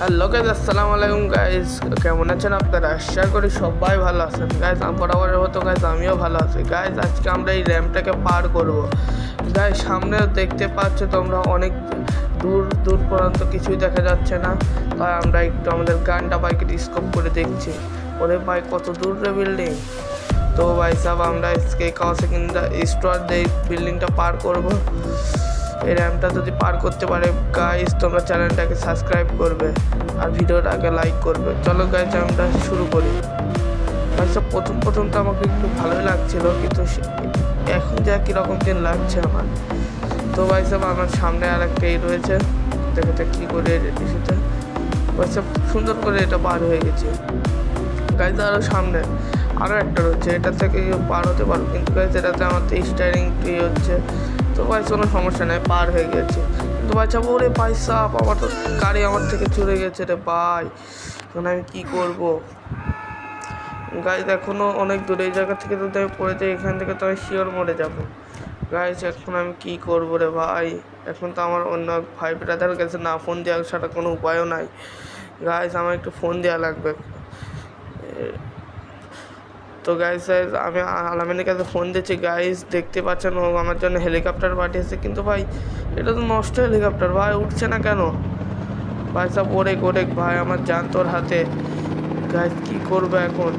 Hello guys, আসসালামু আলাইকুম guys. কেমন আছেন আপনারা? আশা করি সবাই ভালো আছেন গাইজ। বরাবরের মতো গাইজ আমিও ভালো আছি গাইজ। আজকে আমরা এই র্যাম্পটাকে পার করব গাইজ। সামনে দেখতে পাচ্ছ তোমরা অনেক দূর দূর পর্যন্ত কিছুই দেখা যাচ্ছে না, তাই আমরা একটু আমাদের গানটা বাইকে স্কোপ করে দেখছি। ওরে ভাই, কত দূর রে বিল্ডিং! তো ভাই সাহেব, আমরা আজকে কাওয়াসাকি স্টোর দিয়ে বিল্ডিংটা পার করব। এই র্যামটা যদি পার করতে পারে গাইস, তোমরা চ্যানেলটাকে সাবস্ক্রাইব করবে আর ভিডিওটাকে লাইক করবে। চলো গাইস, আমরা শুরু করি। গাইস, প্রথম তো আমাকে একটু ভালোই লাগছিল, কিন্তু এখন যা কীরকম দিন লাগছে আমার। তো ভাই সাহেব, আমার সামনে আর একটা রয়েছে, দেখে কী করে এসেছে। ভাই সাহেব, সুন্দর করে এটা পার হয়ে গেছে গাইস। আরও সামনে আরও একটা রয়েছে, এটা থেকে পার হতে পারবো, কিন্তু গাইস এটাতে আমার তো স্টারিং হচ্ছে। তো ভাই কোনো সমস্যা নেই, পার হয়ে গেছে। কিন্তু ভাই চাপ, ওরে ভাই সাপ, আমার তো গাড়ি আমার থেকে চলে গেছে রে ভাই। এখন আমি কী করবো গাইজ? এখনও অনেক দূরে, এই জায়গা থেকে যদি আমি পড়ে যাই এখান থেকে তো আমি শিওর মরে যাবো গাইজ। এখন আমি কী করবো রে ভাই? এখন তো আমার অন্য ভাই ব্রাদার কাছে না ফোন দেওয়া ছাড়া কোনো উপায়ও নাই গাইজ। আমার একটু ফোন দেওয়া লাগবে। তো গাইজ আমি আলামিনের কাছে ফোন দিচ্ছি গাইজ। দেখতে পাচ্ছেন ও আমার জন্য হেলিকপ্টার পাঠিয়েছে, কিন্তু ভাই এটা তো নষ্ট হেলিকপ্টার ভাই, উঠছে না কেন ভাই? সব ওরে ভাই, আমার জান তোর হাতে গাইজ। কী করবে এখন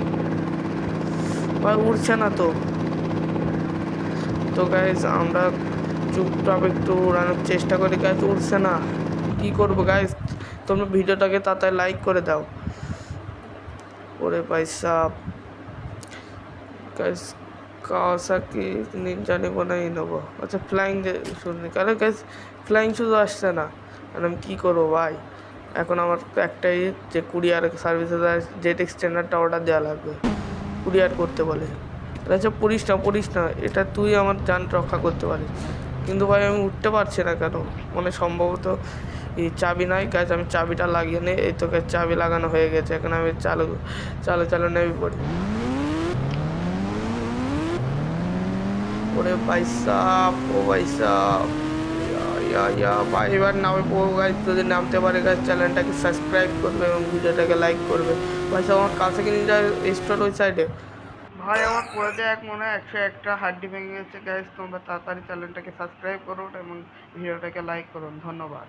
ভাই? উঠছে না তো। তো গাইজ আমরা চুপচাপ একটু উড়ানোর চেষ্টা করি গাইজ, উঠছে না। কী করবো গাইজ? তোমরা ভিডিওটাকে তাড়াতাড়ি লাইক করে দাও। ওরে ভাই সাপ গাইজ, কাওয়াসাকি নিনজা নেবো না নেবো? আচ্ছা, ফ্লাইং শুনি, কারণ গাইজ ফ্লাইং শুধু আসছে না। আর আমি কী করবো ভাই? এখন আমার একটাই, যে কুরিয়ার সার্ভিসে জেট এক্সটেন্ডারটা অর্ডার দেওয়া লাগবে, কুরিয়ার করতে বলে। আচ্ছা, পড়িস না, এটা তুই আমার জান রক্ষা করতে পারিস। কিন্তু ভাই আমি উঠতে পারছি না কেন? মানে সম্ভবত এই চাবি নাই গাছ। আমি চাবিটা লাগিয়ে নিই, এই তোকে চাবি লাগানো হয়ে গেছে। এখন আমি চালু নেমে পড়ি। ওরে ভাই সাপ, ও ভাই সাপ, ভাই এবার নামে পড়বো গাছ। যদি নামতে পারে গাছ, চ্যানেলটাকে সাবস্ক্রাইব করবে এবং ভিডিওটাকে লাইক করবে। ভাই সাহেব, আমার কাছে কিনে যায় স্টোর ওই সাইডে। ভাই আমার পড়েতে মনে হয় 101টা হাড্ডি ভেঙে গেছে গাইস। তোমরা তাড়াতাড়ি চ্যানেলটাকে সাবস্ক্রাইব করুন এবং ভিডিওটাকে লাইক করুন। ধন্যবাদ।